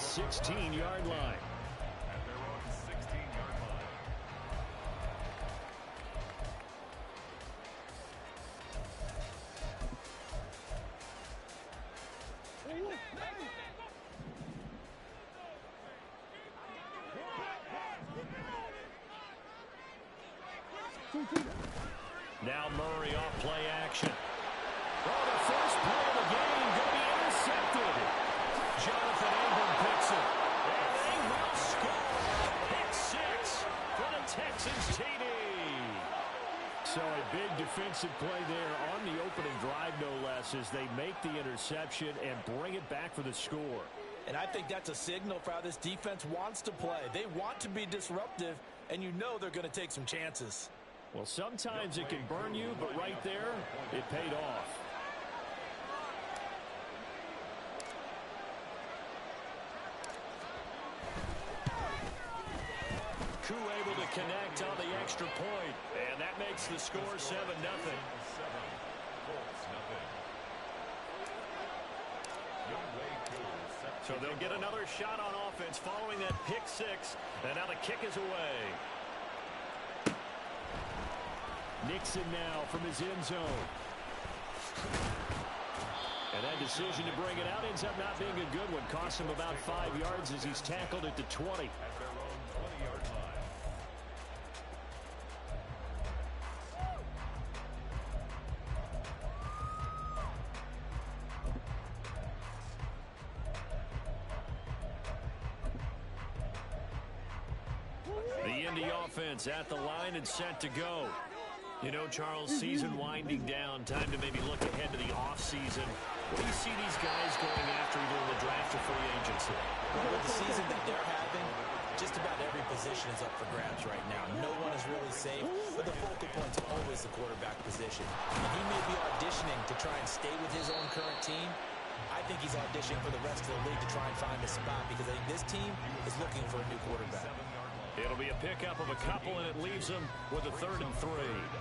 his 16-yard line. Now Murray off play action. Oh, the first play of the game going to be intercepted. Jonathan Abram picks it. And they will score. Pick 6 for the Texans TD. So a big defensive play there on the opening drive, no less, as they make the interception and bring it back for the score. And I think that's a signal for how this defense wants to play. They want to be disruptive, and you know they're going to take some chances. Well, sometimes it can burn you, but right there, it paid off. Koo able to connect on the extra point, and that makes the score 7-0. So they'll get another shot on offense following that pick 6, and now the kick is away. Nixon now from his end zone. And that decision to bring it out ends up not being a good one. Cost him about 5 yards as he's tackled at the 20. The Indy offense at the line and set to go. You know, Charles, season winding down, time to maybe look ahead to the offseason. What do you see these guys going after either in the draft or free agency? Well, with the season that they're having, just about every position is up for grabs right now. No one is really safe, but the focal point's always the quarterback position. And he may be auditioning to try and stay with his own current team. I think he's auditioning for the rest of the league to try and find a spot because I think this team is looking for a new quarterback. It'll be a pickup of a couple, and it leaves them with a 3rd and 3.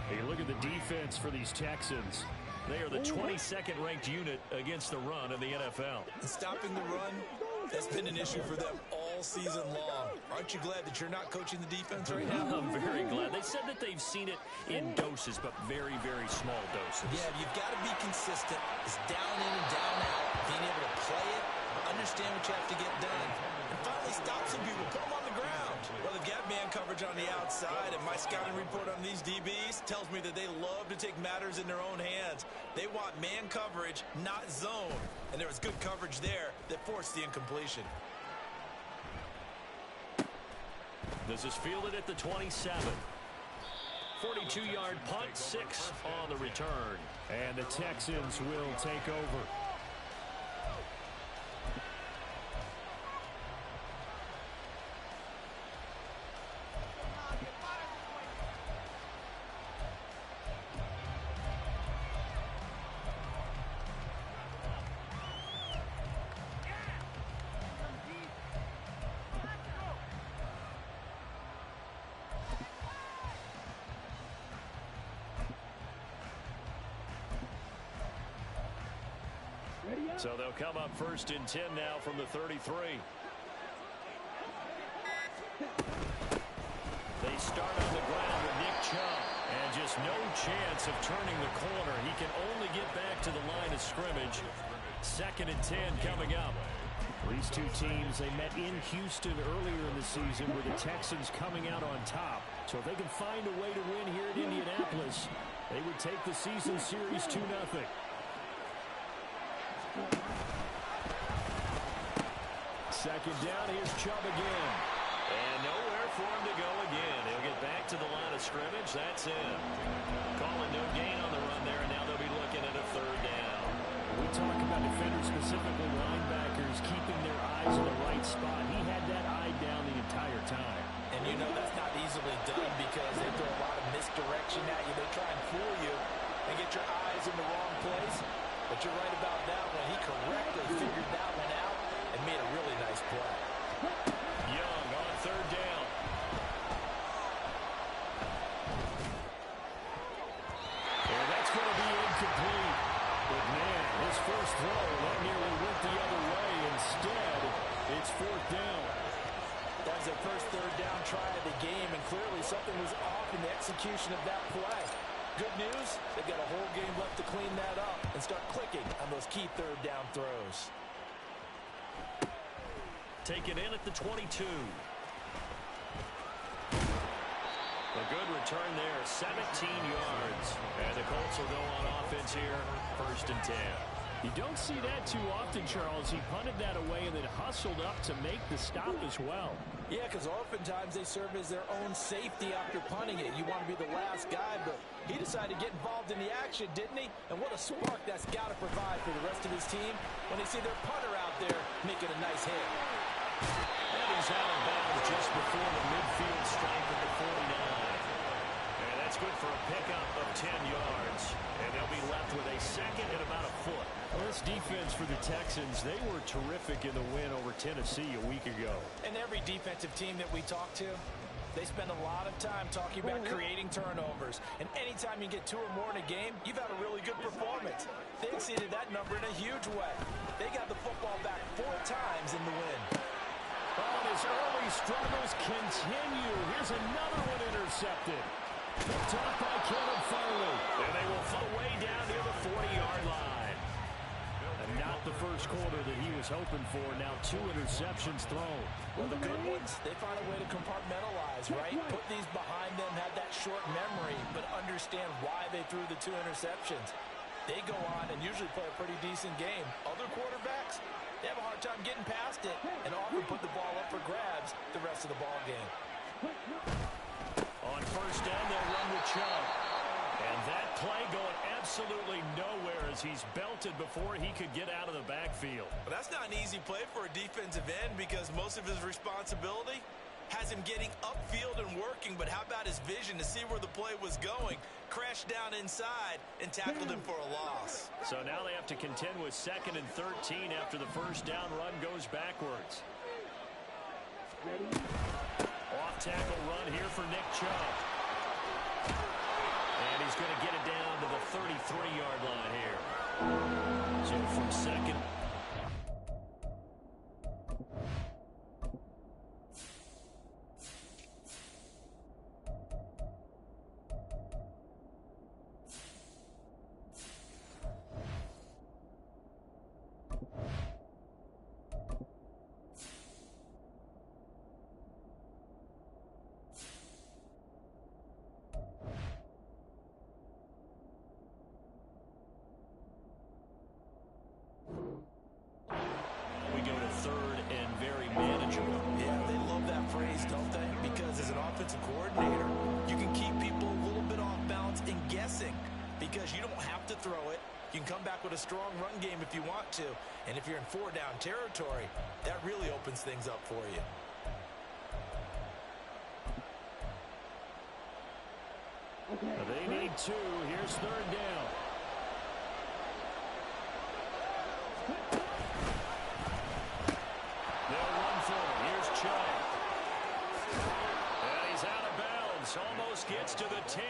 Hey, look at the defense for these Texans. They are the 22nd ranked unit against the run in the NFL. Stopping the run has been an issue for them all season long. Aren't you glad that you're not coaching the defense right now? I'm very glad. They said that they've seen it in doses, but very, very small doses. Yeah, you've got to be consistent. It's down in and down out. Being able to play it, understand what you have to get done, and finally stop some people, put them on the ground. Well, they've got man coverage on the outside, and my scouting report on these DBs tells me that they love to take matters in their own hands. They want man coverage, not zone. And there was good coverage there that forced the incompletion. This is fielded at the 27. 42-yard punt, 6 on the return. And the Texans will take over. So they'll come up 1st and 10 now from the 33. They start on the ground with Nick Chubb. And just no chance of turning the corner. He can only get back to the line of scrimmage. 2nd and 10 coming up. These two teams, they met in Houston earlier in the season with the Texans coming out on top. So if they can find a way to win here at Indianapolis, they would take the season series 2-0. 2nd down, here's Chubb again. And nowhere for him to go again. He'll get back to the line of scrimmage. That's him. Calling no gain on the run there, and now they'll be looking at a 3rd down. We talk about defenders, specifically linebackers, keeping their eyes in the right spot. He had that eye down the entire time. And you know that's not easily done because they throw a lot of misdirection at you. They try and fool you and get your eyes in the wrong place. But you're right about that one. He correctly figured that one out and made a really nice play. Young on 3rd down. And that's going to be incomplete. But man, his first throw, that nearly went the other way. Instead, it's fourth down. That was their first third down try of the game, and clearly something was off in the execution of that play. Good news, they've got a whole game left to clean that up and start clicking on those key third down throws. Take it in at the 22. A good return there, 17 yards. And the Colts will go on offense here, 1st and 10. You don't see that too often, Charles. He punted that away and then hustled up to make the stop as well. Yeah, because oftentimes they serve as their own safety after punting it. You want to be the last guy, but he decided to get involved in the action, didn't he? And what a spark that's got to provide for the rest of his team when they see their punter out there making a nice hit. And he's out of bounds just before the midfield stripe at the 49. And that's good for a pickup of 10 yards. And they'll be left with a second and about a foot. Well, this defense for the Texans, they were terrific in the win over Tennessee a week ago. And every defensive team that we talk to, they spend a lot of time talking about creating turnovers. And anytime you get 2 or more in a game, you've had a really good performance. They exceeded that number in a huge way. They got the football back 4 times in the win. Oh, his early struggles continue. Here's another one intercepted. Picked off by Caleb Farley. And they will fall way down near the 40-yard line. And not the first quarter that he was hoping for. Now 2 interceptions thrown. Well, the good ones, they find a way to compartmentalize, right? Put these behind them, have that short memory, but understand why they threw the 2 interceptions. They go on and usually play a pretty decent game. Other quarterbacks, they have a hard time getting past it and often put the ball up for grabs the rest of the ball game. On first down, they'll run with Chubb. And that play going absolutely nowhere as he's belted before he could get out of the backfield. But that's not an easy play for a defensive end because most of his responsibility has him getting upfield and working, but how about his vision to see where the play was going? Crashed down inside and tackled him for a loss. So now they have to contend with 2nd and 13 after the first down run goes backwards. Off tackle run here for Nick Chubb. And he's going to get it down to the 33-yard line here. So from 2nd. We go to 3rd and very manageable. Yeah, they love that phrase, don't they? Because as an offensive coordinator, you can keep people a little bit off balance and guessing because you don't have to throw it. You can come back with a strong run game if you want to. And if you're in 4-down territory, that really opens things up for you. They need 2. Here's 3rd down. They'll run for it. Here's Chubb. And he's out of bounds. Almost gets to the 10.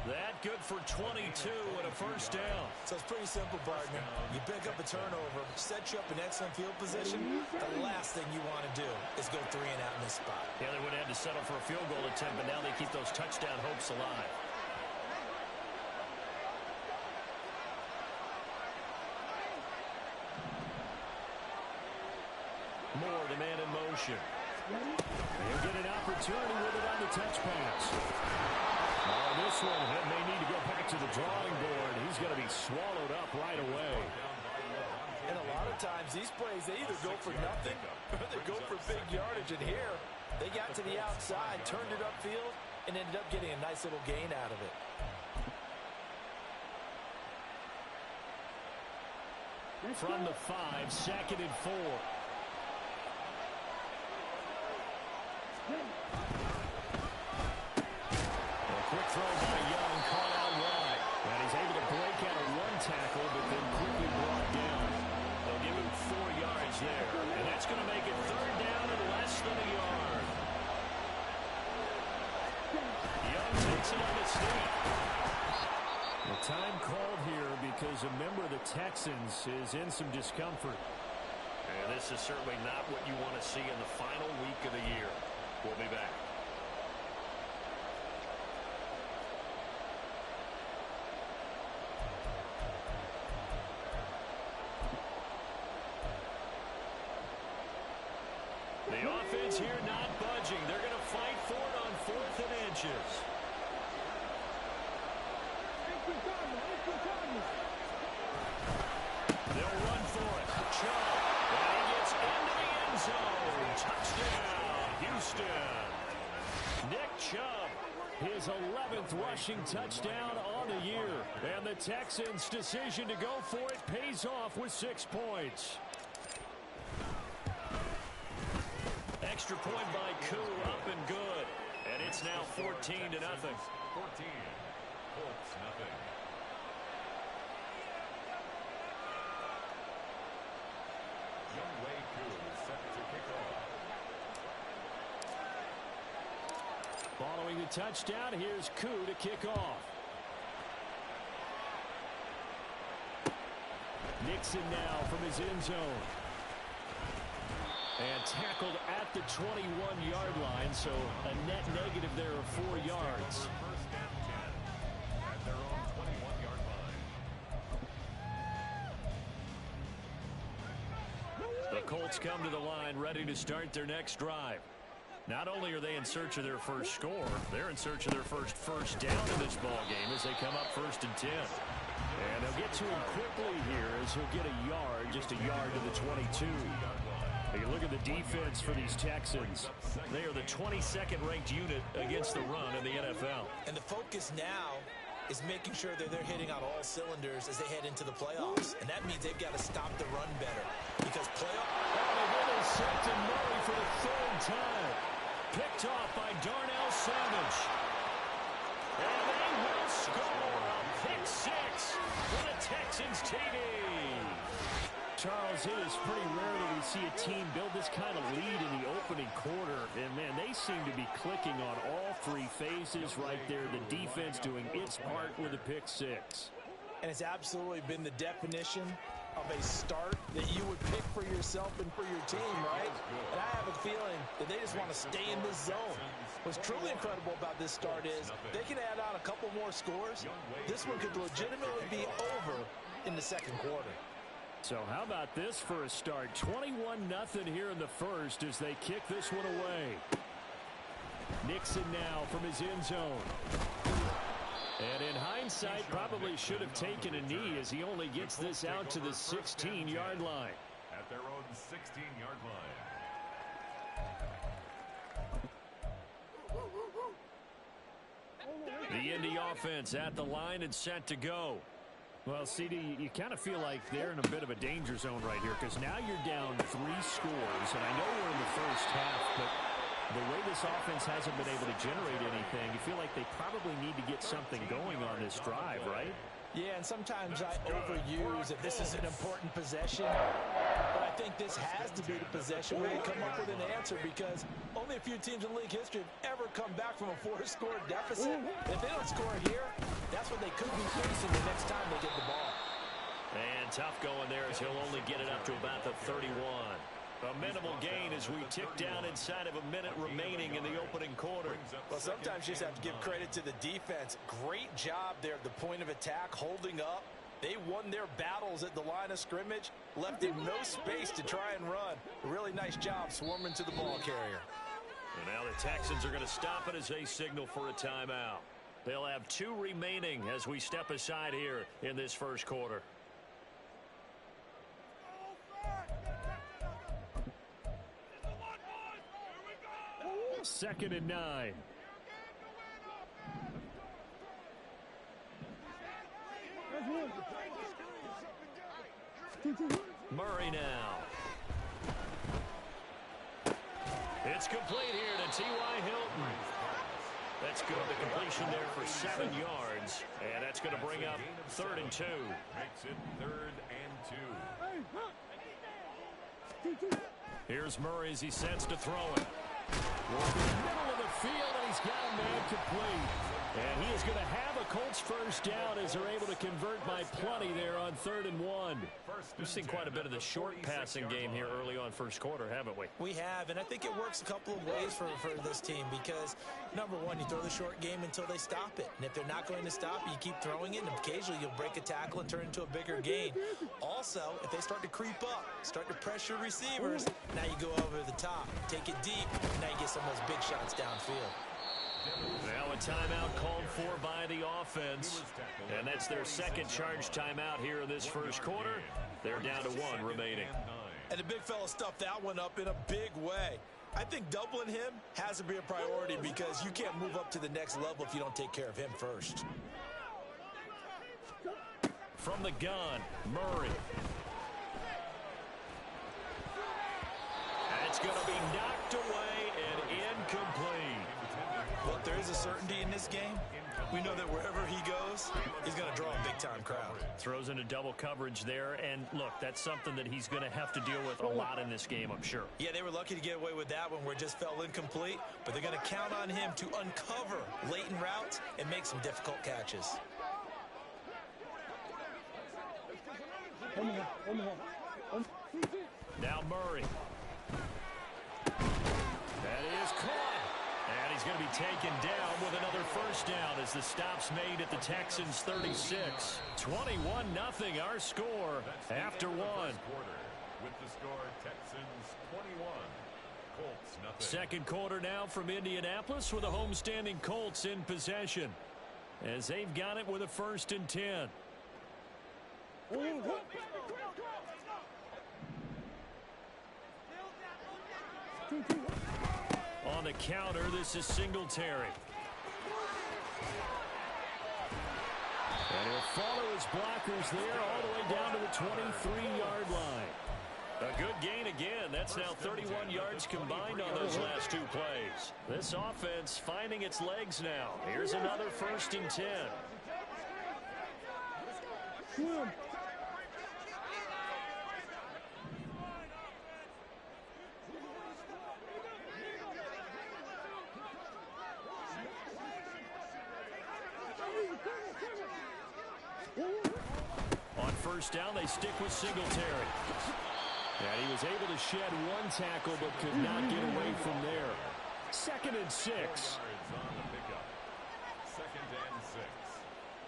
That good for 22 and a first down. So it's pretty simple, partner. You pick up a turnover, set you up in excellent field position. The last thing you want to do is go 3 and out in this spot. Yeah, they would have had to settle for a field goal attempt, but now they keep those touchdown hopes alive. Moore, the man in motion. He'll get an opportunity with it on the touch pass. On this one, he may need to go back to the drawing board. He's going to be swallowed up right away. And a lot of times, these plays, they either go for nothing or they go for big yardage. And here, they got to the outside, turned it upfield, and ended up getting a nice little gain out of it. From the 5, 2nd and 4. A quick throw by Young, caught out wide. And he's able to break out of 1 tackle, but then quickly brought down. They'll give him 4 yards there. And that's going to make it 3rd down and less than a yard. Young takes it on his feet. The time called here because a member of the Texans is in some discomfort. And this this is certainly not what you want to see in the final week of the year. We'll be back. The offense here not budging. They're going to fight for it on 4th and inches. They'll run for it. Chubb. And he gets into the end zone. Touchdown, Houston. Nick Chubb, his 11th rushing touchdown on the year. And the Texans' decision to go for it pays off with 6 points. Extra point by Koo, up and good. And it's now 14-0. 14, Colts nothing. Younghoe Koo set to kick off. Following the touchdown, here's Koo to kick off. Nixon now from his end zone. And tackled at the 21-yard line, so a net negative there of 4 yards. First and 10 at their own 21-yard line. The Colts come to the line ready to start their next drive. Not only are they in search of their first score, they're in search of their first down in this ball game as they come up 1st and 10. And they'll get to him quickly here as he'll get a yard, just a yard to the 22. You look at the defense for these Texans. They are the 22nd ranked unit against the run in the NFL. And the focus now is making sure that they're hitting on all cylinders as they head into the playoffs. And that means they've got to stop the run better. Because playoff set to Murray for the 3rd time. Picked off by Darnell Savage. And they will score a pick 6 for the Texans TD. Charles, it is pretty rare that we see a team build this kind of lead in the opening quarter. And, man, they seem to be clicking on all 3 phases right there. The defense doing its part with a pick 6. And it's absolutely been the definition of a start that you would pick for yourself and for your team, right? And I have a feeling that they just want to stay in this zone. What's truly incredible about this start is they can add on a couple more scores. This one could legitimately be over in the 2nd quarter. So how about this for a start? 21-0 here in the first as they kick this one away. Nixon now from his end zone. And in hindsight, probably should have taken a knee as he only gets this out to the 16-yard line. At their own 16-yard line. The Indy offense at the line and set to go. Well, CD, you kind of feel like they're in a bit of a danger zone right here because now you're down 3 scores, and I know we're in the first half, but the way this offense hasn't been able to generate anything, you feel like they probably need to get something going on this drive, right? Yeah, and sometimes I overuse that this is an important possession, but I think this has to be the possession where they come up with an answer because only a few teams in league history have ever come back from a 4-score deficit. If they don't score here, that's what they could be facing the next time they get the ball. And tough going there as he'll only get it up to about the 31. A minimal gain as we tick down inside of a minute remaining in the opening quarter. Well, sometimes you just have to give credit to the defense. Great job there at the point of attack, holding up. They won their battles at the line of scrimmage, left him no space to try and run. A really nice job swarming to the ball carrier. And now the Texans are going to stop it as they signal for a timeout. They'll have 2 remaining as we step aside here in this first quarter. 2nd and 9. Murray now. It's complete here to T.Y. Hilton. That's good. The completion there for 7 yards. And that's going to bring up 3rd and 2. Makes it 3rd and 2. Here's Murray as he sets to throw it. Well, in the middle of the field, and he's got a man complete. And he is going to have a Colts first down as they're able to convert by plenty there on 3rd and 1. We've seen quite a bit of the short passing game here early on first quarter, haven't we? We have, and I think it works a couple of ways for this team because, number one, you throw the short game until they stop it. And if they're not going to stop, you keep throwing it, and occasionally you'll break a tackle and turn it into a bigger gain. Also, if they start to creep up, start to pressure receivers, now you go over the top, take it deep, and now you get some of those big shots downfield. Now a timeout called for by the offense. And that's their second charge timeout here in this first quarter. They're down to 1 remaining. And the big fella stuffed that one up in a big way. I think doubling him has to be a priority because you can't move up to the next level if you don't take care of him first. From the gun, Murray. It's going to be knocked away and incomplete. Look, there is a certainty in this game. We know that wherever he goes, he's going to draw a big-time crowd. Throws into double coverage there, and look, that's something that he's going to have to deal with a lot in this game, I'm sure. Yeah, they were lucky to get away with that one where it just fell incomplete, but they're going to count on him to uncover latent routes and make some difficult catches. Now Murray. That is caught. And he's going to be taken down with another first down as the stop's made at the Texans' 36. 21-0 our score after 1. With the score, Texans 21, Colts nothing. Second quarter now from Indianapolis with the homestanding Colts in possession as they've got it with a 1st and 10. On the counter, this is Singletary. And he'll follow his blockers there all the way down to the 23-yard line. A good gain again. That's now 31 yards combined on those last 2 plays. This offense finding its legs now. Here's another 1st and 10. On first down, they stick with Singletary. And he was able to shed 1 tackle but could not get away from there. 2nd and 6. Yards on the pickup. 2nd and 6.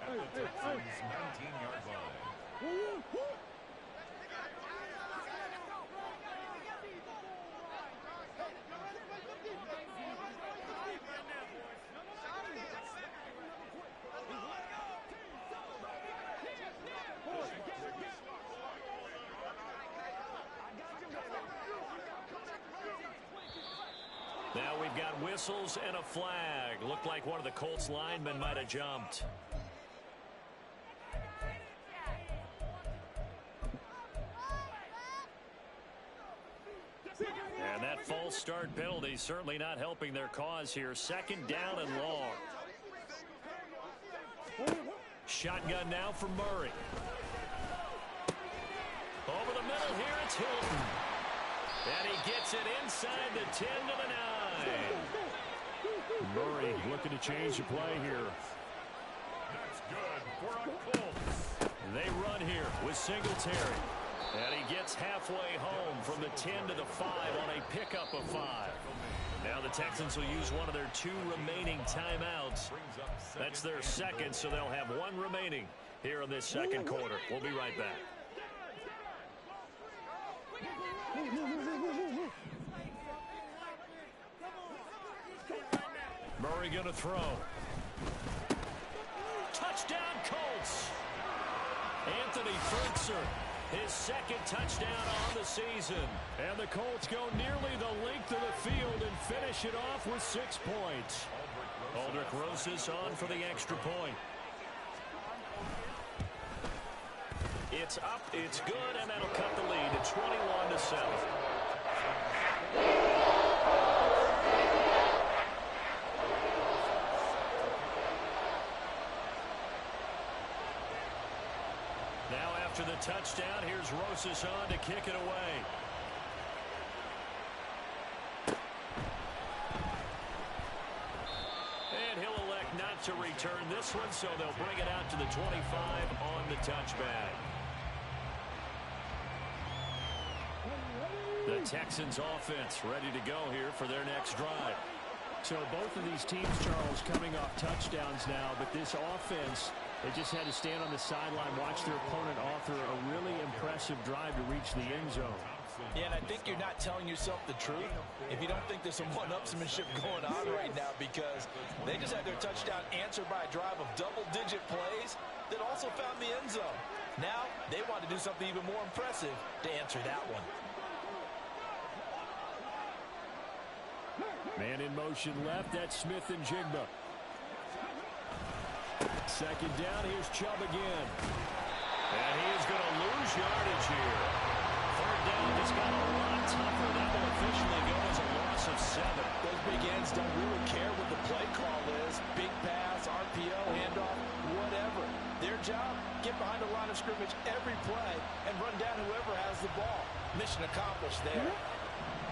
At the Texans' 19-yard line. Now we've got whistles and a flag. Looked like one of the Colts linemen might have jumped. And that false start penalty certainly not helping their cause here. 2nd down and long. Shotgun now for Murray. Over the middle here, it's Hilton. And he gets it inside the 10 to the 9. Murray looking to change the play here. That's good for a Colts. They run here with Singletary. And he gets halfway home from the 10 to the 5 on a pickup of 5. Now the Texans will use one of their 2 remaining timeouts. That's their 2nd, so they'll have 1 remaining here in this 2nd quarter. We'll be right back. Murray going to throw. Touchdown Colts. Anthony Firkser, his 2nd touchdown on the season. And the Colts go nearly the length of the field and finish it off with 6 points. Aldrick Rosas on for the extra point. It's up, it's good, and that'll cut the lead to 21-7. Now after the touchdown, here's Rosas on to kick it away. to return this one, so they'll bring it out to the 25 on the touchback. The Texans offense ready to go here for their next drive. So both of these teams, Charles, coming off touchdowns now, but this offense, they just had to stand on the sideline, watch their opponent author a really impressive drive to reach the end zone. Yeah, and I think you're not telling yourself the truth if you don't think there's some one-upsmanship going on right now, because they just had their touchdown answered by a drive of double-digit plays that also found the end zone. Now they want to do something even more impressive to answer that one. Man in motion left, that's Smith and Jigba. Second down, here's Chubb again. And he is going to lose yardage here. Third down just got a lot tougher. That will officially go as a loss of 7. Those big ends don't really care what the play call is. Big pass, RPO, handoff, whatever. Their job, get behind the line of scrimmage every play and run down whoever has the ball. Mission accomplished there.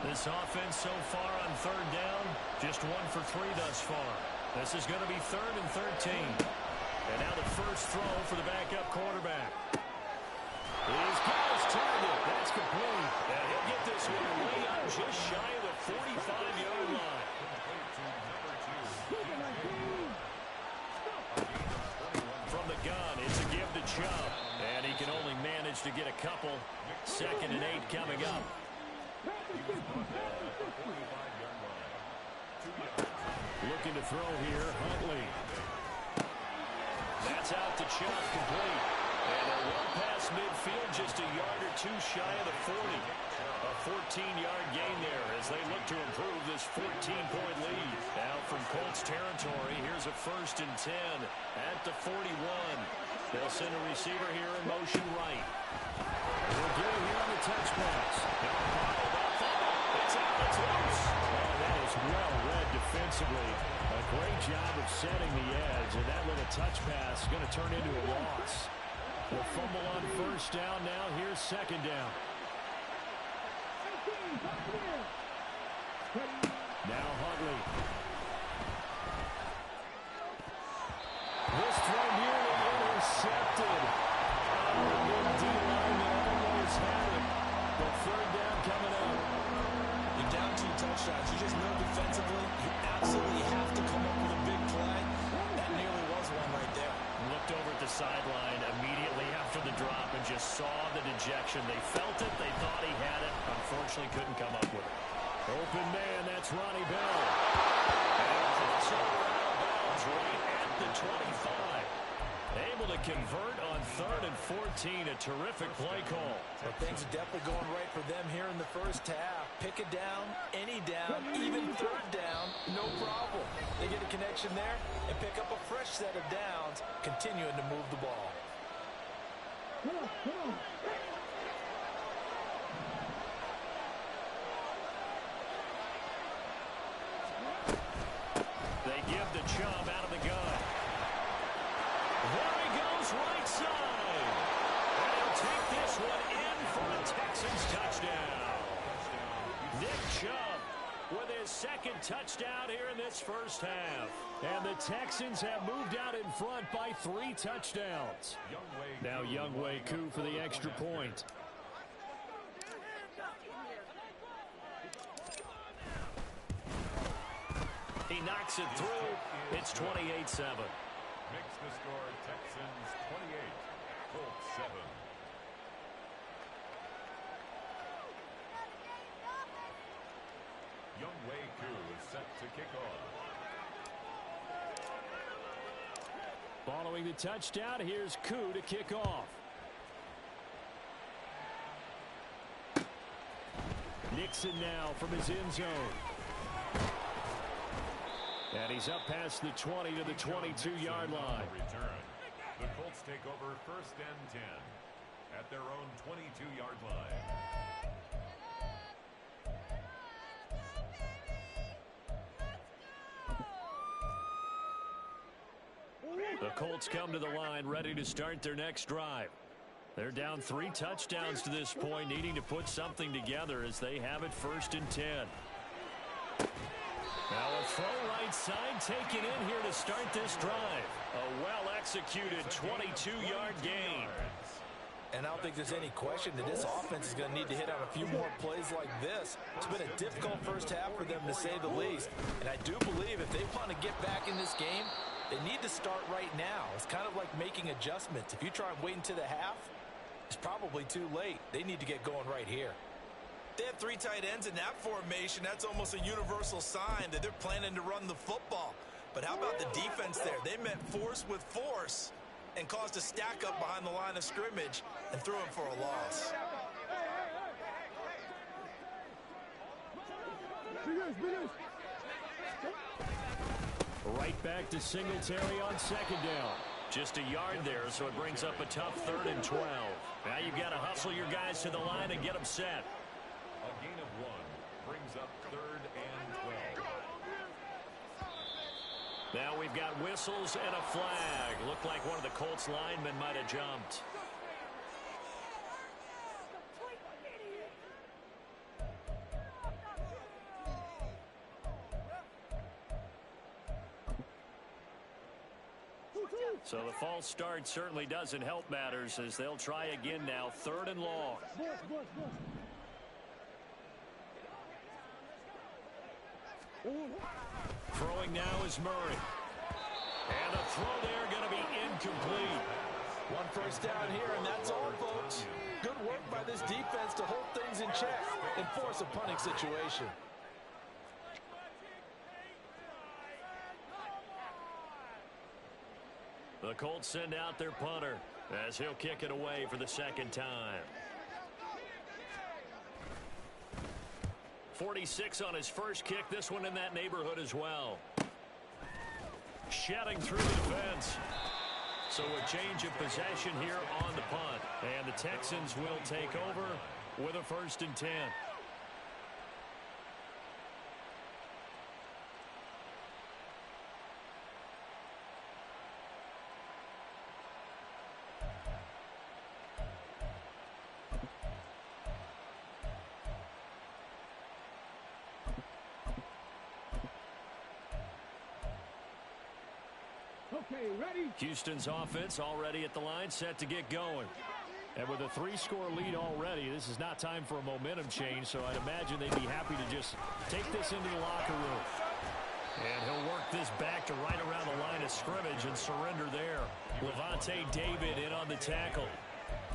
This offense so far on third down, just 1 for 3 thus far. This is going to be 3rd and 13. And now the first throw for the backup quarterback. He's got his target. That's complete. And he'll get this one way up just shy of the 45-yard line. From the gun, it's a give to Chubb. And he can only manage to get a couple. 2nd and 8 coming up. Looking to throw here, Huntley. That's out to Chubb, complete. And a run past midfield, just a yard or 2 shy of the 40. A 14-yard gain there as they look to improve this 14-point lead. Now from Colts territory, here's a 1st and 10 at the 41. They'll send a receiver here in motion right. They'll get it here on the touch pass. It's out, it's loose. Oh, that is well read defensively. A great job of setting the edge, and that little touch pass is going to turn into a loss. The fumble on 1st down now. Here's 2nd down. Now Huntley. This throw nearly intercepted. Good D-line almost had it. The 3rd down coming up. You're down 2 touchdowns. You just know defensively you absolutely have to come up with a big play. That nearly was one right there. Looked over at the sideline immediately after the drop and just saw the dejection. They felt it. They thought he had it. Unfortunately, couldn't come up with it. Open man, that's Ronnie Bell. And crossover out of bounds right at the 25. Able to convert on 3rd and 14. A terrific play call. Well, things are definitely going right for them here in the first half. Pick a down, any down, even 3rd down, no problem. They get a connection there and pick up a fresh set of downs, continuing to move the ball. They give the Chubb out of the gun. There he goes, right side. And he'll take this one in for a Texans touchdown. Nick Chubb with his 2nd touchdown here in this first half. And the Texans have moved out in front by 3 touchdowns. Now Younghoe Koo for the extra point. He knocks it through. It's 28-7. Makes the score Texans 28, Colts 7. Younghoe Koo is set to kick off. Following the touchdown, here's Koo to kick off. Nixon now from his end zone. And he's up past the 20 to the 22-yard line. Return. The Colts take over 1st and 10 at their own 22-yard line. The Colts come to the line ready to start their next drive. They're down 3 touchdowns to this point, needing to put something together as they have it 1st and 10. Now a throw right side taken in here to start this drive. A well-executed 22-yard gain. And I don't think there's any question that this offense is going to need to hit on a few more plays like this. It's been a difficult first half for them, to say the least. And I do believe if they want to get back in this game, they need to start right now. It's kind of like making adjustments. If you try and wait until the half, it's probably too late. They need to get going right here. They have three tight ends in that formation. That's almost a universal sign that they're planning to run the football. But how about the defense there? They met force with force and caused a stack up behind the line of scrimmage and threw him for a loss. Right back to Singletary on second down. Just a yard there, so it brings up a tough 3rd and 12. Now you've got to hustle your guys to the line and get them set. A gain of 1 brings up 3rd and 12. Now we've got whistles and a flag. Looked like one of the Colts linemen might have jumped. So the false start certainly doesn't help matters as they'll try again now. 3rd and long. Throwing now is Murray. And the throw there going to be incomplete. One first down here, and that's all, folks. Good work by this defense to hold things in check and force a punting situation. The Colts send out their punter as he'll kick it away for the 2nd time. 46 on his first kick. This one in that neighborhood as well. Shedding through the defense. So a change of possession here on the punt. And the Texans will take over with a 1st and 10. Okay, ready? Houston's offense already at the line, set to get going. And with a 3-score lead already, this is not time for a momentum change, so I'd imagine they'd be happy to just take this into the locker room. And he'll work this back to right around the line of scrimmage and surrender there. Levante David in on the tackle.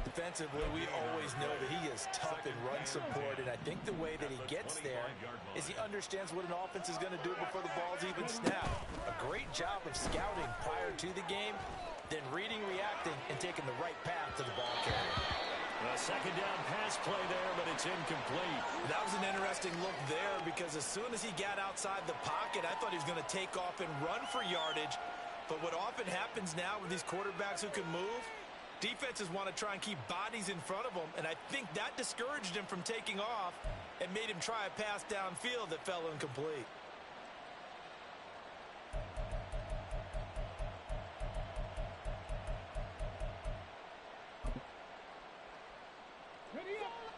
Defensively, we always know that he is tough in run support, and I think the way that he gets there is he understands what an offense is going to do before the ball's even snapped. A great job of scouting prior to the game, then reading, reacting, and taking the right path to the ball carrier. A 2nd down pass play there, but it's incomplete. That was an interesting look there because as soon as he got outside the pocket, I thought he was going to take off and run for yardage. But what often happens now with these quarterbacks who can move, defenses want to try and keep bodies in front of them, and I think that discouraged him from taking off and made him try a pass downfield that fell incomplete.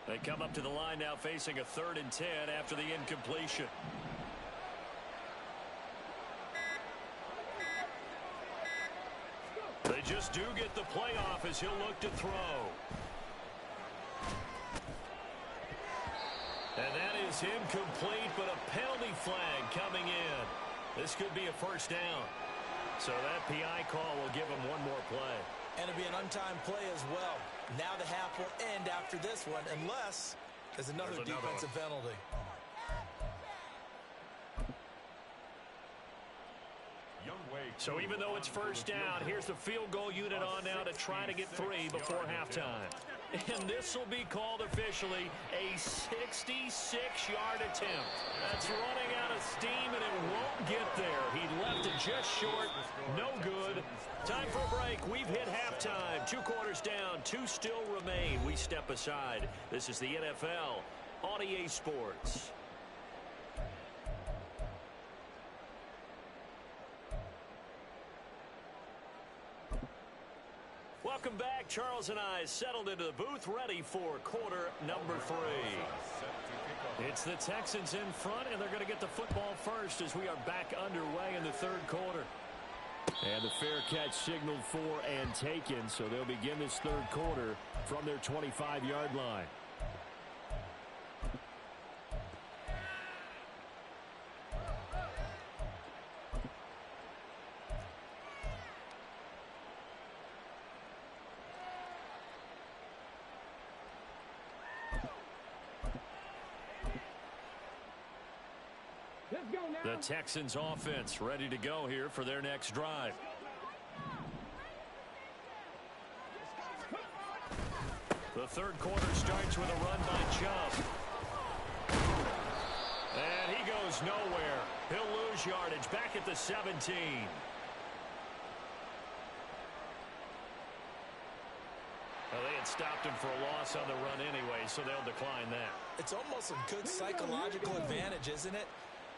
They come up to the line now facing a 3rd and 10 after the incompletion. They just do get the playoff as he'll look to throw. And that is incomplete, but a penalty flag coming in. This could be a 1st down. So that PI call will give him one more play. And it'll be an untimed play as well. Now the half will end after this one, unless there's another defensive penalty. So even though it's 1st down, here's the field goal unit on now to try to get 3 before halftime. And this will be called officially a 66-yard attempt. That's running out of steam, and it won't get there. He left it just short. No good. Time for a break. We've hit halftime. 2 quarters down. 2 still remain. We step aside. This is the NFL on EA Sports. Welcome back. Charles and I settled into the booth ready for quarter number 3. It's the Texans in front, and they're going to get the football first as we are back underway in the third quarter. And the fair catch signaled for and taken, so they'll begin this third quarter from their 25-yard line. The Texans offense ready to go here for their next drive. The third quarter starts with a run by Chubb. And he goes nowhere. He'll lose yardage back at the 17. Well, they had stopped him for a loss on the run anyway, so they'll decline that. It's almost a good psychological advantage, isn't it?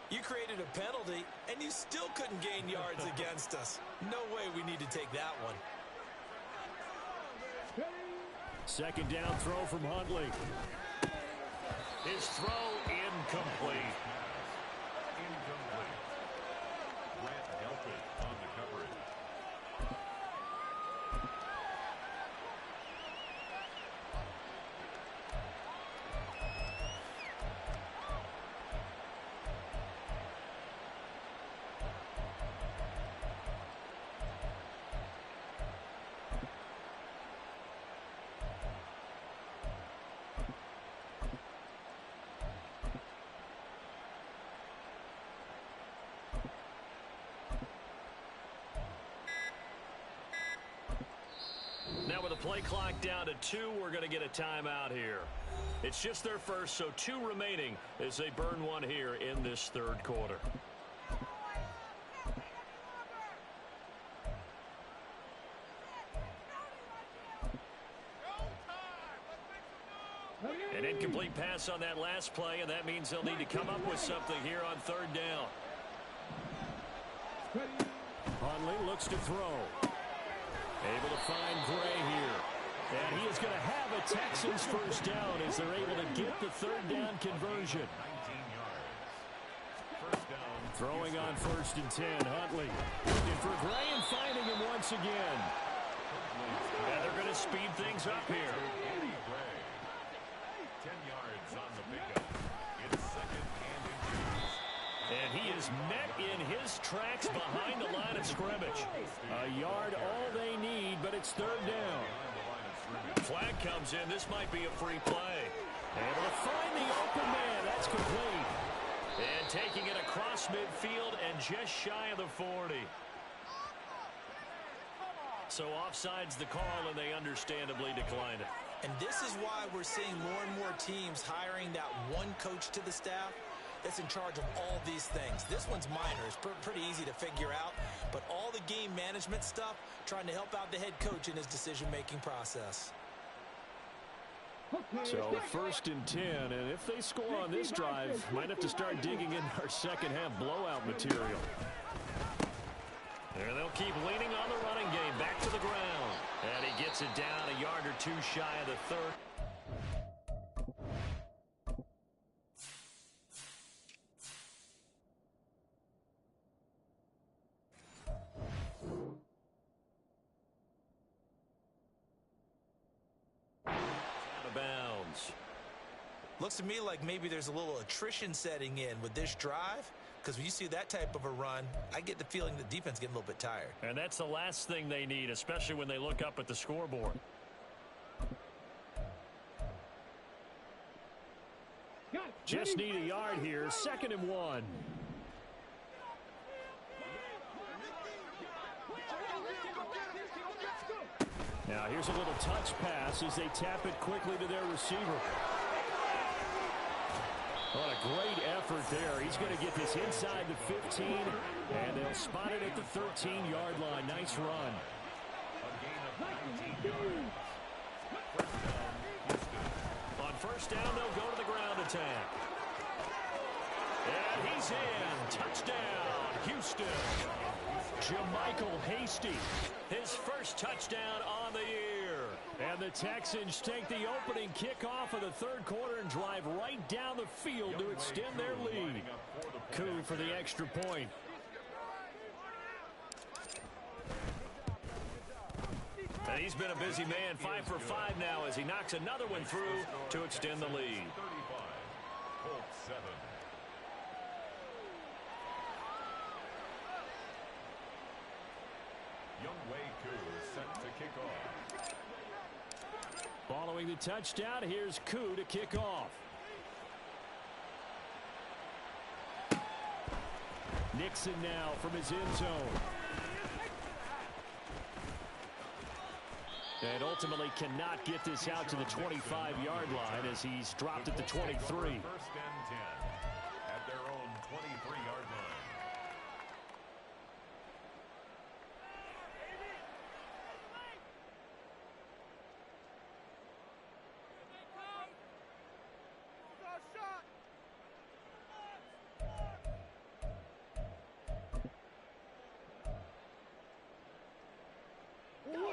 You created a penalty, and you still couldn't gain yards against us. No way we need to take that one. Second down throw from Huntley. His throw incomplete. Incomplete. Grant Delpit on the coverage. Now with the play clock down to 2, we're going to get a timeout here. It's just their first, so 2 remaining as they burn one here in this third quarter. An incomplete pass on that last play, and that means they'll need to come up with something here on third down. Huntley looks to throw. Able to find Gray here. And he is going to have a Texans first down as they're able to get the third down conversion. 19 yards. First down. Throwing on 1st and 10. Huntley looking for Gray and finding him once again. And they're going to speed things up here. Eddie Gray. 10 yards on the pickup. It's second and inches. And he is met in his tracks behind the line of scrimmage. A yard all they need, but it's third down. Flag comes in. This might be a free play. Able to find the open man. That's complete. And taking it across midfield and just shy of the 40. So offside's the call, and they understandably declined it. And this is why we're seeing more and more teams hiring that one coach to the staff that's in charge of all these things. This one's minor. It's pretty easy to figure out. But all the game management stuff, trying to help out the head coach in his decision-making process. So 1st and 10, and if they score on this drive, might have to start digging in our second half blowout material. And they'll keep leaning on the running game back to the ground. And he gets it down a yard or 2 shy of the third. Bounds. Looks to me like maybe there's a little attrition setting in with this drive, because when you see that type of a run, I get the feeling the defense getting a little bit tired. And that's the last thing they need, especially when they look up at the scoreboard. Just need a yard here. 2nd and 1. Now here's a little touch pass as they tap it quickly to their receiver. What a great effort there. He's going to get this inside the 15, and they'll spot it at the 13-yard line. Nice run. A gain of 19 yards. On first down, they'll go to the ground attack. And he's in. Touchdown, Houston. JaMycal Hasty, his first touchdown on the year. And the Texans take the opening kickoff of the third quarter and drive right down the field to extend their lead. Koo for the extra point. And he's been a busy man, 5 for 5 now as he knocks another one through to extend the lead. 35, Colts 7. Younghoe Koo set to kick off. Following the touchdown, here's Koo to kick off. Nixon now from his end zone. And ultimately cannot get this out to the 25-yard line as he's dropped at the 23. First and 10 at their own 23-yard line.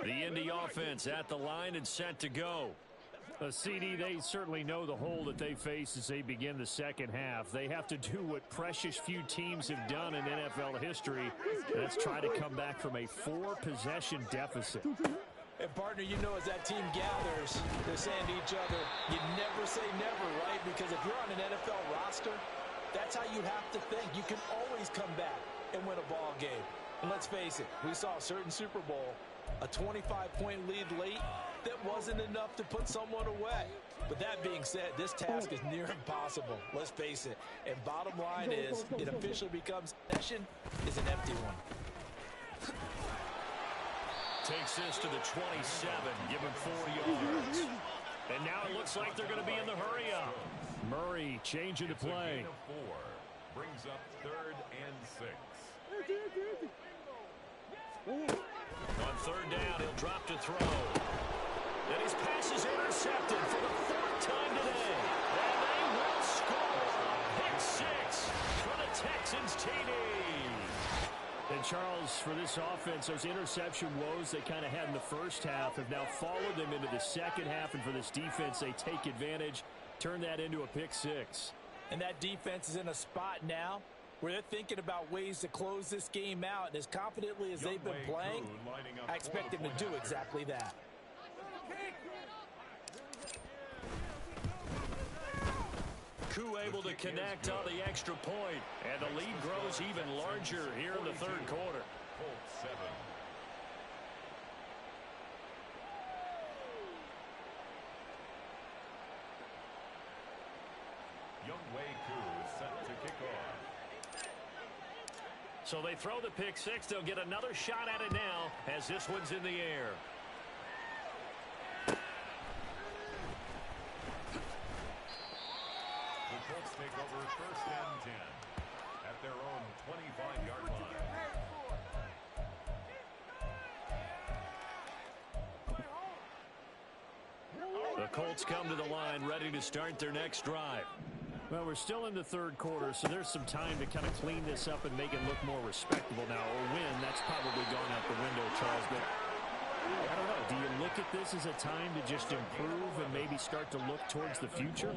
The Indy offense at the line and set to go. CD, they certainly know the hole that they face as they begin the second half. They have to do what precious few teams have done in NFL history. That's try to come back from a 4-possession deficit. And, partner, you know, as that team gathers, they're saying to each other, you never say never, right? Because if you're on an NFL roster, that's how you have to think. You can always come back and win a ball game. And let's face it, we saw a certain Super Bowl, a 25-point lead late, that wasn't enough to put someone away. But that being said, this task is near impossible. Let's face it. And bottom line is, it officially becomes possession is an empty one. Takes this to the 27, give him 4 yards. And now it looks like they're going to be in the hurry-up. Murray changing to play. Gain of 4 brings up 3rd and 6. On 3rd down, he'll drop to throw. And his pass is intercepted for the 4th time today. And they will score. Pick 6 for the Texans TD. And Charles, for this offense, those interception woes they kind of had in the first half have now followed them into the second half. And for this defense, they take advantage, turn that into a pick 6. And that defense is in a spot now where they're thinking about ways to close this game out. And as confidently as they've been playing, I expect them to do exactly that. Koo able to connect on the extra point. And the lead grows even larger here in the third quarter. Colts 7. Younghoe Koo set to kick off. So they throw the pick 6. They'll get another shot at it now as this one's in the air. The Colts take over 1st and 10 at their own 25-yard line. The Colts come to the line ready to start their next drive. Well, we're still in the third quarter, so there's some time to kind of clean this up and make it look more respectable now. Or win, that's probably gone out the window, Charles. But I don't know. Do you look at this as a time to just improve and maybe start to look towards the future?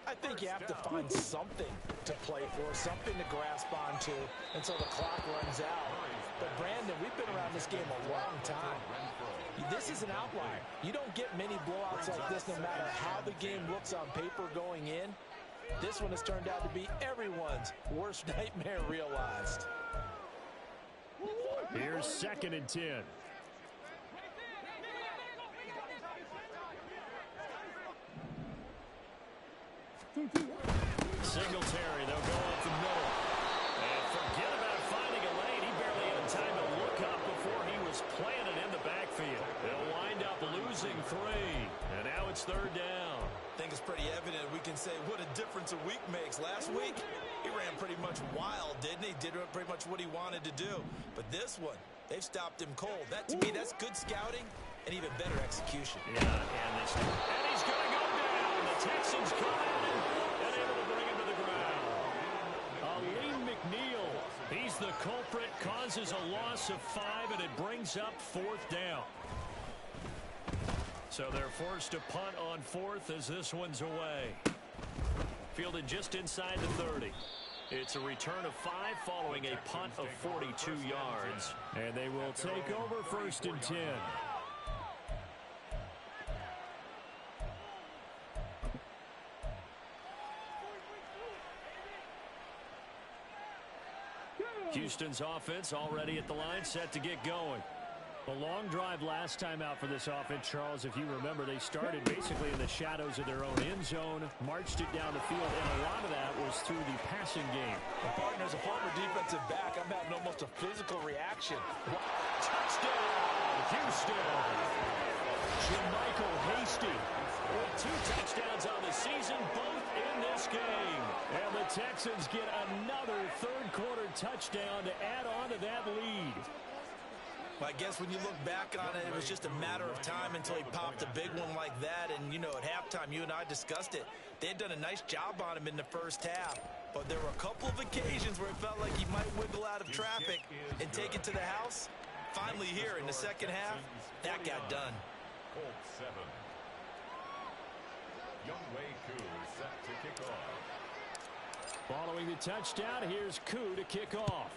I think you have to find something to play for, something to grasp onto until the clock runs out. But, Brandon, we've been around this game a long time. This is an outlier. You don't get many blowouts like this no matter how the game looks on paper going in. This one has turned out to be everyone's worst nightmare realized. Here's 2nd and 10. Singletary, they'll go up the middle. And forget about finding a lane. He barely had time to look up before he was planted in the backfield. They'll wind up losing 3. And now it's 3rd down. I think it's pretty evident we can say what a difference a week makes. Last week, he ran pretty much wild, didn't he? Did pretty much what he wanted to do. But this one, they've stopped him cold. That, to me, that's good scouting and even better execution. Yeah, and he's going to go down. The Texans come in and able to bring him to the ground. Aleem McNeil, he's the culprit, causes a loss of 5, and it brings up 4th down. So they're forced to punt on fourth as this one's away. Fielded just inside the 30. It's a return of 5 following a punt of 42 yards. And they will take over 1st and 10. Houston's offense already at the line, set to get going. A long drive last time out for this offense, Charles. If you remember, they started basically in the shadows of their own end zone, marched it down the field, and a lot of that was through the passing game. Well, partner, as a former defensive back, I'm having almost a physical reaction. Touchdown, Houston! JaMycal Hasty with 2 touchdowns on the season, both in this game. And the Texans get another third-quarter touchdown to add on to that lead. I guess when you look back on it, it was just a matter of time until he popped a big one like that. And, you know, at halftime, you and I discussed it. They had done a nice job on him in the first half. But there were a couple of occasions where it felt like he might wiggle out of traffic and take it to the house. Finally here in the second half, that got done. Colts 7. Younghoe Koo is set to kick off. Following the touchdown, here's Koo to kick off.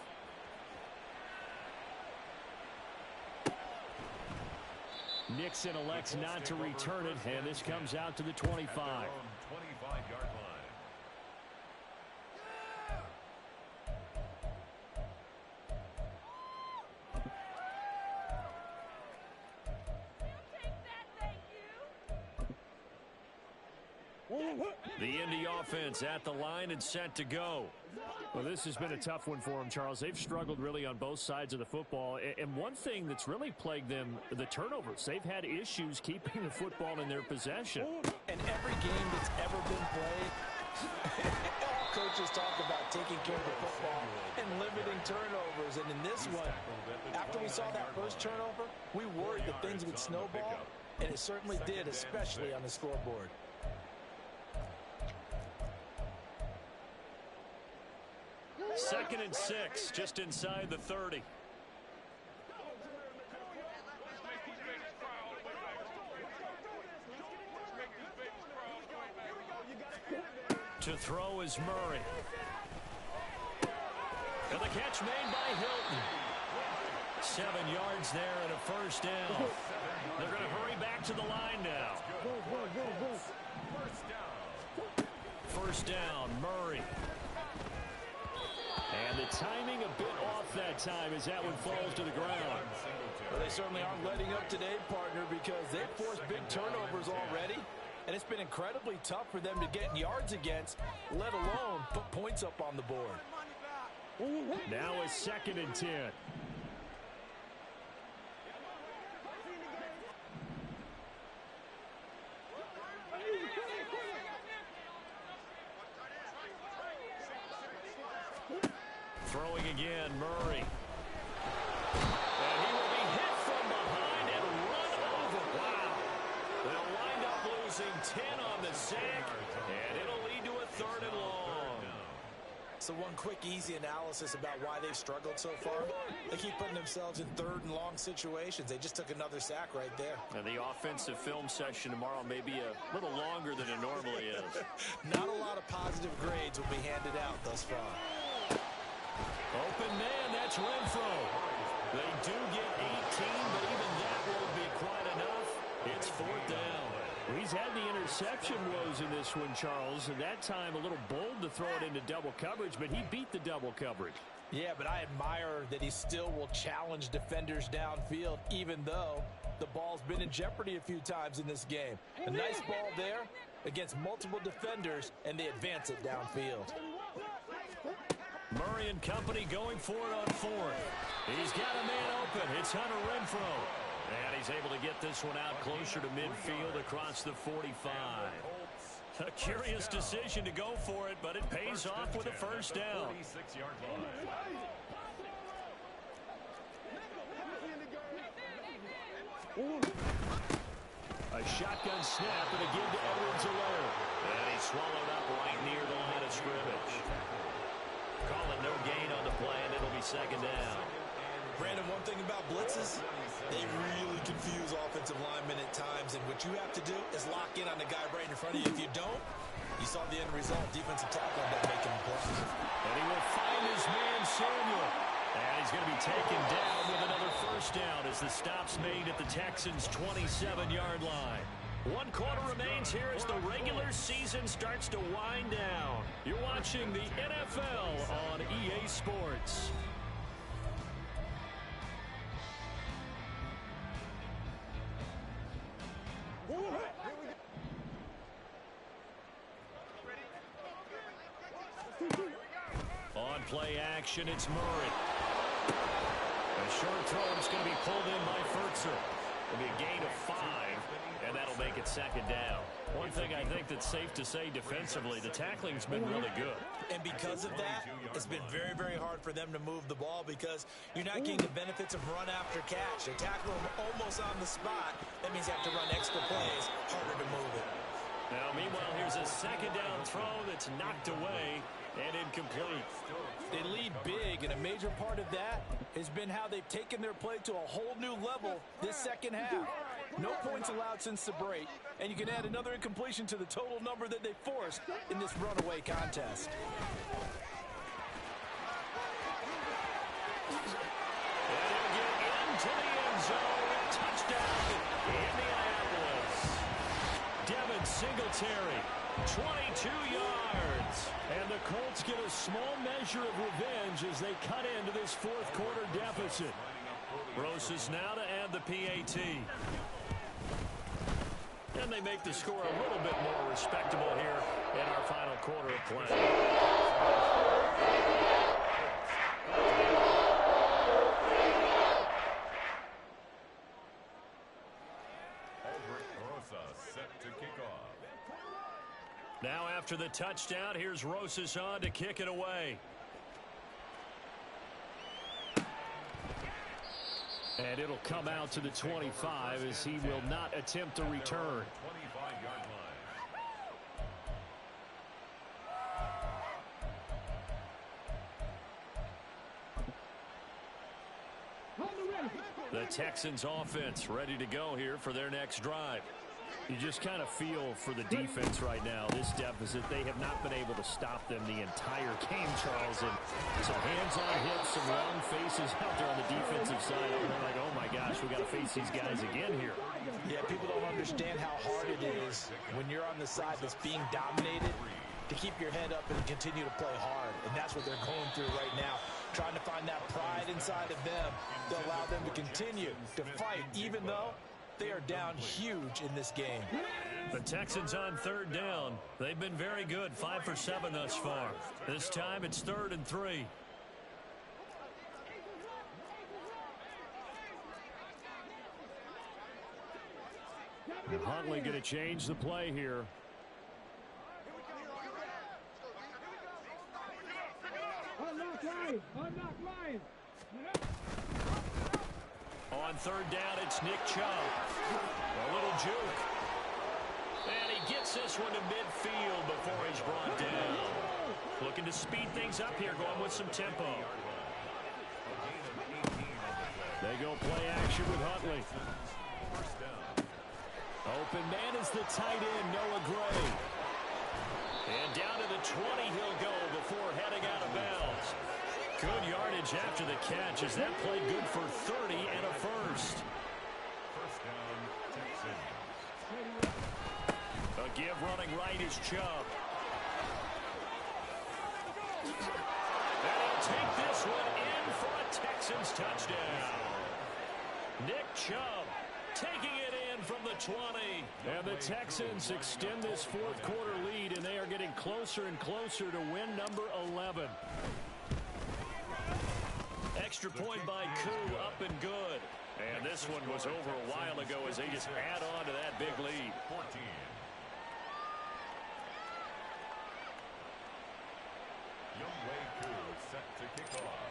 Nixon elects not to return it, and this comes out to the 25. 25-yard line. The Indy offense at the line and set to go. Well, this has been a tough one for them, Charles. They've struggled really on both sides of the football. And one thing that's really plagued them, the turnovers. They've had issues keeping the football in their possession. And every game that's ever been played, all coaches talk about taking care of the football and limiting turnovers. And in this one, after we saw that first turnover, we worried that things would snowball. And it certainly did, especially on the scoreboard. Second and 6, just inside the 30. To throw is Murray. And the catch made by Hilton. 7 yards there and a first down. They're going to hurry back to the line now. First down, Murray. And the timing a bit off that time as that one falls to the ground. Well, they certainly aren't letting up today, partner, because they've forced big turnovers already. And it's been incredibly tough for them to get yards against, let alone put points up on the board. Now a 2nd and 10. Throwing again, Murray. And he will be hit from behind and run over. Wow. They'll wind up losing 10 on the sack, and it'll lead to a 3rd and long. So one quick, easy analysis about why they've struggled so far. They keep putting themselves in 3rd and long situations. They just took another sack right there. And the offensive film session tomorrow may be a little longer than it normally is. Not a lot of positive grades will be handed out thus far. Open man, that's Renfro. They do get 18, but even that won't be quite enough. It's 4th down. Well, he's had the interception woes in this one, Charles, and that time a little bold to throw it into double coverage, but he beat the double coverage. Yeah, but I admire that he still will challenge defenders downfield, even though the ball's been in jeopardy a few times in this game. A nice ball there against multiple defenders, and they advance it downfield. Murray and company going for it on 4th. He's got a man open. It's Hunter Renfro. And he's able to get this one out closer to midfield across the 45. A curious decision to go for it, but it pays off with a first down. 46-yard line. A shotgun snap and a give to Edwards-Helaire. And he's swallowed up right near the line of scrimmage. Calling no gain on the play, and it'll be 2nd down. Brandon, one thing about blitzes, they really confuse offensive linemen at times, and what you have to do is lock in on the guy right in front of you. If you don't, you saw the end result. Defensive tackle ended up making a play. And he will find his man, Samuel. And he's going to be taken down with another first down as the stop's made at the Texans' 27-yard line. 1 quarter remains here as the regular season starts to wind down. You're watching the NFL on EA Sports. On play action, it's Murray. A short throw is going to be pulled in by Furtzer. It'll be a gain of 5, and that'll make it second down. One thing I think that's safe to say defensively, the tackling's been really good. And because of that, it's been very, very hard for them to move the ball because you're not getting the benefits of run after catch. They tackle them almost on the spot. That means you have to run extra plays, harder to move it. Now, meanwhile, here's a second down throw that's knocked away and incomplete. They lead big, and a major part of that has been how they've taken their play to a whole new level this second half. No points allowed since the break, and you can add another incompletion to the total number that they forced in this runaway contest. And he'll get into the end zone. Touchdown, Indianapolis. Devin Singletary, 22 yards. And the Colts get a small measure of revenge as they cut into this fourth quarter deficit. Rosas now to add the PAT. And they make the score a little bit more respectable here in our final quarter of play. Now after the touchdown, here's Rosas on to kick it away. And it'll come out to the 25 as he will not attempt a return. 25-yard line. The Texans offense ready to go here for their next drive. You just kind of feel for the defense right now, this deficit. They have not been able to stop them the entire game, Charles. And some hands-on hits, some long faces out there on the defensive side. And they're like, oh, my gosh, we got to face these guys again here. Yeah, people don't understand how hard it is when you're on the side that's being dominated to keep your head up and continue to play hard. And that's what they're going through right now, trying to find that pride inside of them to allow them to continue to fight, even though they are down huge in this game. The Texans on third down. They've been very good, 5 for 7 thus far. This time it's 3rd and 3. And Huntley going to change the play here. On third down, it's Nick Chubb. A little juke. And he gets this one to midfield before he's brought down. Looking to speed things up here, going with some tempo. They go play action with Huntley. Open man is the tight end, Noah Gray. And down to the 20 he'll go before heading out of bounds. Good yardage after the catch as that played good for 30 and a first. First down, Texans. A give running right is Chubb. And he'll take this one in for a Texans touchdown. Nick Chubb taking it in from the 20. And the Texans extend this fourth quarter lead, and they are getting closer and closer to win number 11. Extra point by Koo, up and good. And this one was over a while ago as they just add on to that big lead. 14. Younghoe Koo set to kick off.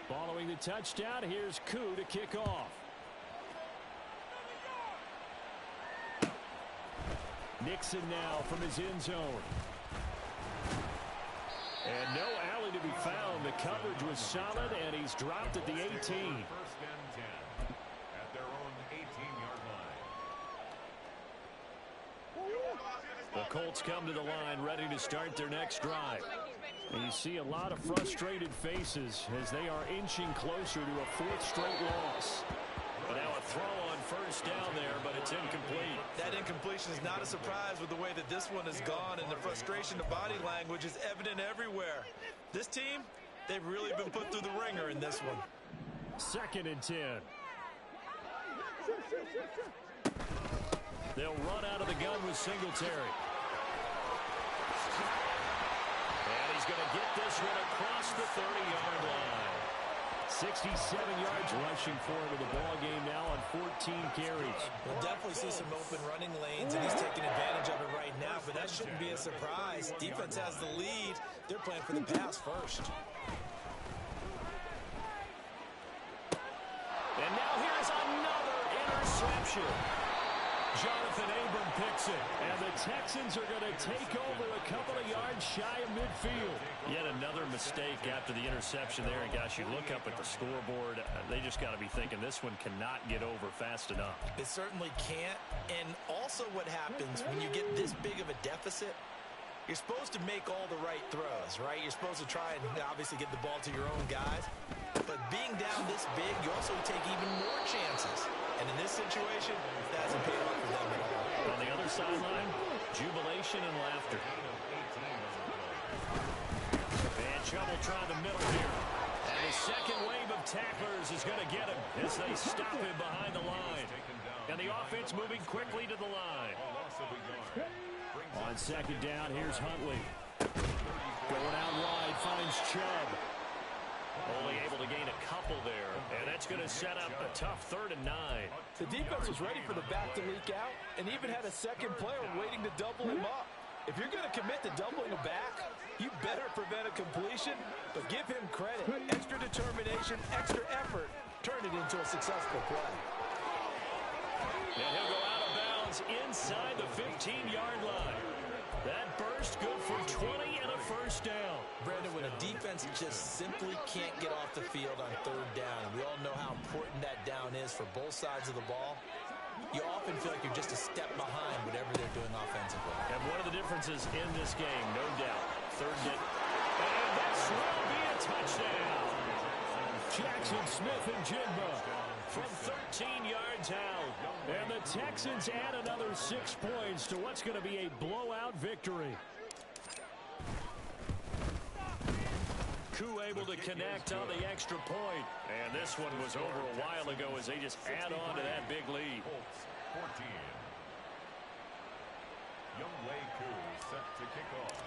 Following the touchdown, here's Koo to kick off. Nixon now from his end zone. And no alley to be found. The coverage was solid, and he's dropped at the 18. First and 10 at their own 18-yard line. The Colts come to the line ready to start their next drive. And you see a lot of frustrated faces as they are inching closer to a fourth straight loss. But now a throw on first down there, but it's incomplete. That incompletion is not a surprise with the way that this one has gone, and the frustration of body language is evident everywhere. This team, they've really been put through the ringer in this one. 2nd and 10. They'll run out of the gun with Singletary. And he's going to get this one across the 30-yard line. 67 yards rushing for him in the ball game now on 14 carries. We'll definitely see some open running lanes, and he's taking advantage of it right now, but that shouldn't be a surprise. Defense has the lead. They're playing for the pass first. And now here's another interception. Jonathan Abram picks it, and the Texans are going to take over a couple of yards shy of midfield. Yet another mistake after the interception there. And gosh, you look up at the scoreboard, they just got to be thinking this one cannot get over fast enough. It certainly can't. And also what happens when you get this big of a deficit, you're supposed to make all the right throws, right? You're supposed to try and obviously get the ball to your own guys. But being down this big, you also take even more chances. And in this situation, that hasn't paid off for them at all. On the other sideline, jubilation and laughter. And trouble trying the middle here. And the second wave of tacklers is going to get him as they stop him behind the line. And the offense moving quickly to the line. On 2nd down, here's Huntley. Going out wide, finds Chubb. Only able to gain a couple there, and that's going to set up a tough 3rd and 9. The defense was ready for the back to leak out and even had a second player waiting to double him up. If you're going to commit to doubling a back, you better prevent a completion, but give him credit. Extra determination, extra effort, turn it into a successful play. And he'll go out of bounds inside the 15-yard line. That burst good for 20 and a first down. Brandon, when a defense just simply can't get off the field on 3rd down, and we all know how important that down is for both sides of the ball, you often feel like you're just a step behind whatever they're doing offensively. And one of the differences in this game, no doubt, 3rd and this will be a touchdown. Jackson Smith and Jigba From 13 yards out. And the Texans add another 6 points to what's going to be a blowout victory. Koo able to connect on the extra point. And this one was over a while ago as they just add on to that big lead. 14. Younghoe Koo set to kick off.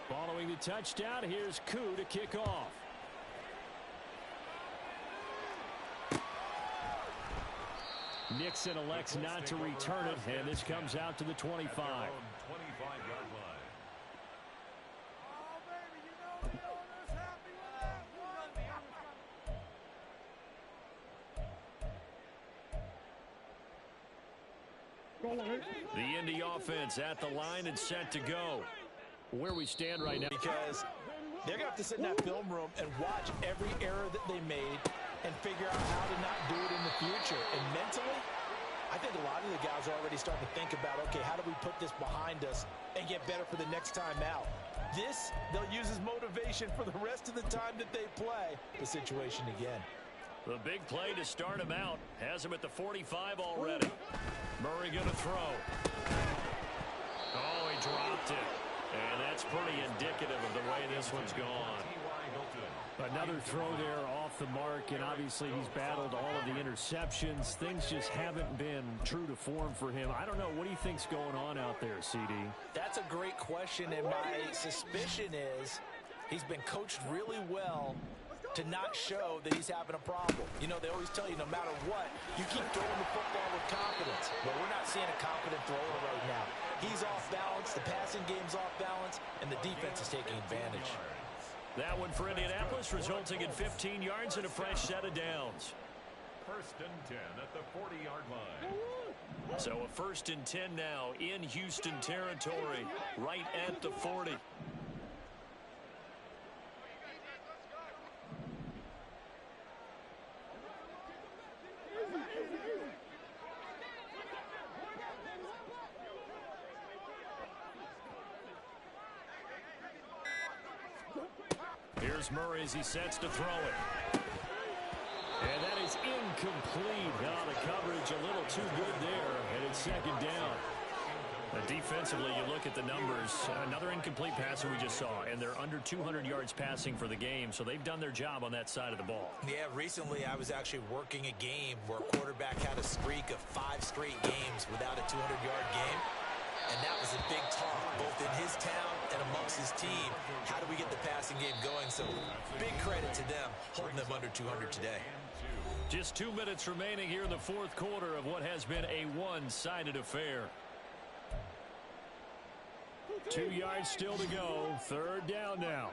Following the touchdown, here's Koo to kick off. Nixon elects not to return it, and this comes out to the 25. 25-yard line. The Indy offense at the line and set to go. Where we stand right now. Because they're going to have to sit in that film room and watch every error that they made and figure out how to not do it in the future. And mentally, I think a lot of the guys are already starting to think about, okay, how do we put this behind us and get better for the next time out? This, they'll use as motivation for the rest of the time that they play the situation again. The big play to start him out has him at the 45 already. Murray going to throw. Oh, he dropped it. And that's pretty indicative of the way this one's gone. Another throw there off the mark, and obviously he's battled all of the interceptions. Things just haven't been true to form for him. I don't know. What do you think's going on out there, CD? That's a great question, and my suspicion is he's been coached really well to not show that he's having a problem. You know, they always tell you no matter what, you keep throwing the football with confidence. But we're not seeing a confident thrower right now. He's off balance, the passing game's off balance, and the defense is taking advantage. That one for Indianapolis, resulting in 15 yards and a fresh set of downs. 1st and 10 at the 40-yard line. So a 1st and 10 now in Houston territory, right at the 40. Here's Murray as he sets to throw it. And that is incomplete. Now the coverage a little too good there, and it's second down. Defensively, you look at the numbers. Another incomplete passer we just saw, and they're under 200 yards passing for the game, so they've done their job on that side of the ball. Yeah, recently I was actually working a game where a quarterback had a streak of 5 straight games without a 200-yard game, and that was a big talk, both in his town and amongst his team. How do we get the passing game going? So big credit to them, holding them under 200 today. Just 2 minutes remaining here in the fourth quarter of what has been a one-sided affair. 2 yards still to go. Third down now.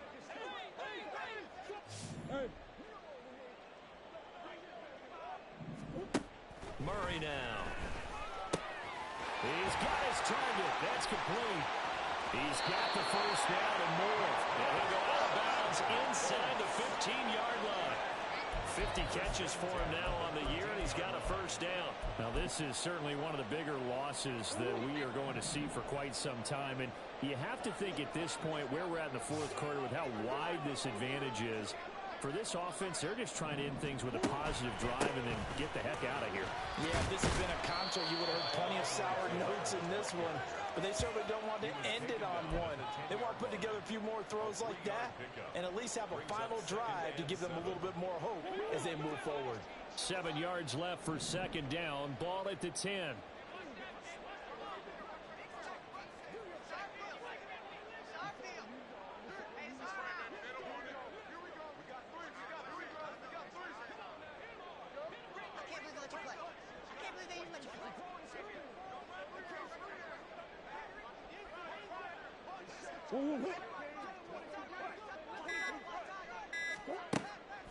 Murray now. He's got his target. That's complete. He's got the first down and more. And he'll go out of bounds inside the 15-yard line. 50 catches for him now on the year, and he's got a first down. Now, this is certainly one of the bigger losses that we are going to see for quite some time. And you have to think at this point where we're at in the fourth quarter with how wide this advantage is. For this offense, they're just trying to end things with a positive drive and then get the heck out of here. Yeah, if this had been a concert, you would have heard plenty of sour notes in this one. But they certainly don't want to end it on one. They want to put together a few more throws like that and at least have a final drive to give them a little bit more hope as they move forward. 7 yards left for second down. Ball at the 10.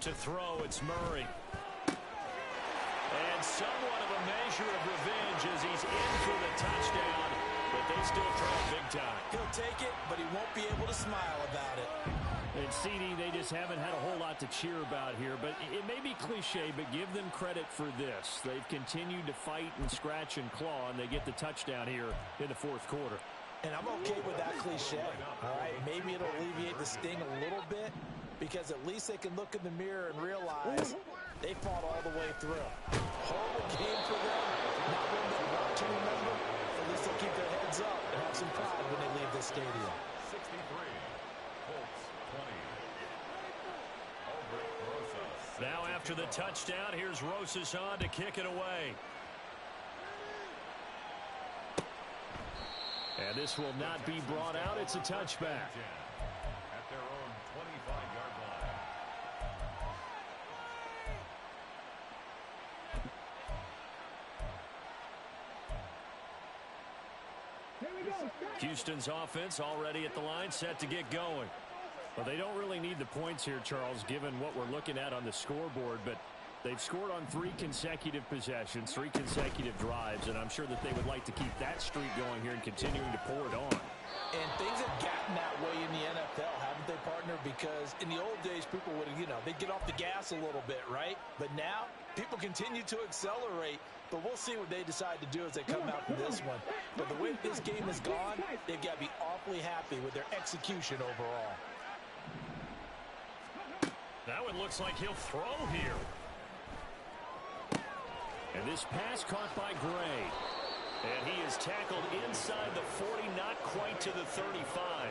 To throw, it's Murray. And somewhat of a measure of revenge as he's in for the touchdown, but they still trail big time. He'll take it, but he won't be able to smile about it. And CD, they just haven't had a whole lot to cheer about here, but it may be cliche, but give them credit for this. They've continued to fight and scratch and claw, and they get the touchdown here in the fourth quarter. And I'm okay with that cliche, all right? Maybe it'll alleviate the sting a little bit because at least they can look in the mirror and realize they fought all the way through. Horrible game for them, not one they want to remember. At least they'll keep their heads up and have some pride when they leave this stadium. 63, Colts 20. Now after the touchdown, here's Rosas on to kick it away. And this will not be brought out. It's a touchback. At their own 25-yard line. Houston's offense already at the line, set to get going. Well, they don't really need the points here, Charles, given what we're looking at on the scoreboard, but they've scored on 3 consecutive possessions, 3 consecutive drives, and I'm sure that they would like to keep that streak going here and continuing to pour it on. And things have gotten that way in the NFL, haven't they, partner? Because in the old days, people would, they'd get off the gas a little bit, right? But now, people continue to accelerate, but we'll see what they decide to do as they come out from this one. But the way this game has gone, they've got to be awfully happy with their execution overall. That one looks like he'll throw here. And this pass caught by Gray. And he is tackled inside the 40, not quite to the 35.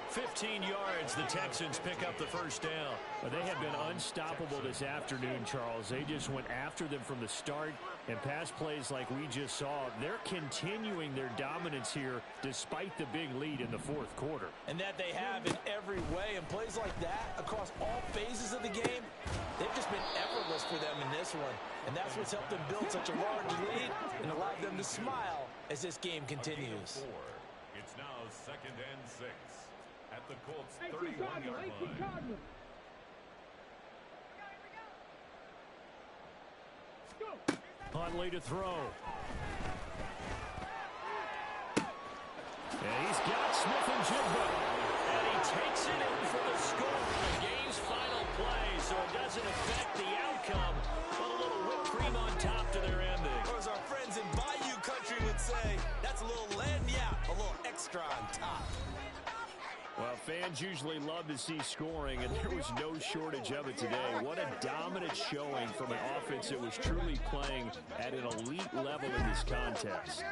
15 yards, the Texans pick up the first down. But they have been unstoppable this afternoon, Charles. They just went after them from the start. And pass plays like we just saw, they're continuing their dominance here despite the big lead in the fourth quarter. And that they have in every way. And plays like that across all phases of the game, they've just been effortless for them in this one. And that's what's helped them build such a large lead and allowed them to smile as this game continues. It's now 2nd and 6 at the Colts 31-yard line. Huntley to throw. And he's got Smith-Njigba. And he takes it in for the score on the game's final play, so it doesn't affect the outcome, but a little whipped cream on top to their ending. Or as our friends in Bayou Country would say, that's a little lagniappe, a little extra on top. Well, Fans usually love to see scoring, and there was no shortage of it today. What a dominant showing from an offense that was truly playing at an elite level in this contest.